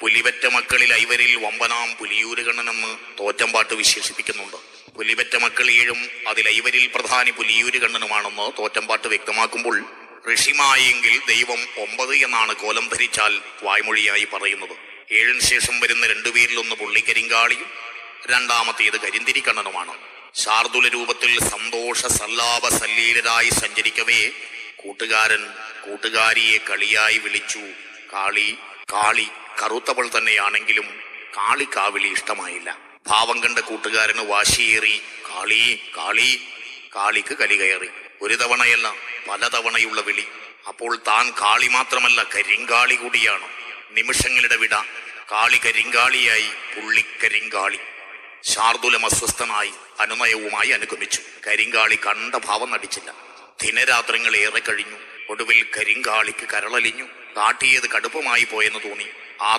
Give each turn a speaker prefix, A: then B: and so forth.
A: പുലിവറ്റ മക്കളിൽ ഐവരിൽ വമ്പനാം പുലിയൂരുകണ്ണനെന്ന് തോറ്റമ്പാട്ട് വിശേഷിപ്പിക്കുന്നുണ്ട്. പുലിവറ്റ മക്കൾ 7 അതിൽ ഐവരിൽ പ്രധാനി പുലിയൂരുകണ്ണനുമാണെന്ന് തോറ്റമ്പാട്ട് വ്യക്തമാക്കുമ്പോൾ ഋഷിമായെങ്കിൽ ദൈവം 9 എന്നാണ് കോലം ധരിച്ചാൽ വായ്മൊഴിയായി പറയുന്നത്. 7 ശേഷം വരുന്ന 2 പേരിലൊന്ന് പുള്ളിക്കരിങ്കാളിയും രണ്ടാമത്തേത് കരിന്തിരിക്കണ്ണനുമാണ്. ശാർദുല രൂപത്തിൽ സന്തോഷ സല്ലാപ സല്ലീലരായി സഞ്ചരിക്കവേ കൂട്ടുകാരൻ കൂട്ടുകാരിയെ കളിയായി വിളിച്ചു കാളി. കാളി കറുത്തവൾ തന്നെയാണെങ്കിലും കാളി കാവിളി ഇഷ്ടമായില്ല. ഭാവം കണ്ട കൂട്ടുകാരന് വാശിയേറി കാളി കാളി. കാളിക്ക് കലി കയറി. ഒരു തവണയല്ല പലതവണയുള്ള വിളി. അപ്പോൾ താൻ കാളി മാത്രമല്ല കരിങ്കാളി കൂടിയാണ്. നിമിഷങ്ങളുടെ വിട കാളി കരിങ്കാളിയായി പുള്ളിക്കരിങ്കാളി. ശാർദുലം അസ്വസ്ഥനായി അനുനയവുമായി അനുഗമിച്ചു. കരിങ്കാളി കണ്ട ഭാവം നടിച്ചില്ല. ദിനരാത്രങ്ങൾ ഏറെ കഴിഞ്ഞു. ഒടുവിൽ കരിങ്കാളിക്ക് കരളലിഞ്ഞു. കാട്ടിയത് കടുപ്പമായി പോയെന്ന് തോന്നി. ആ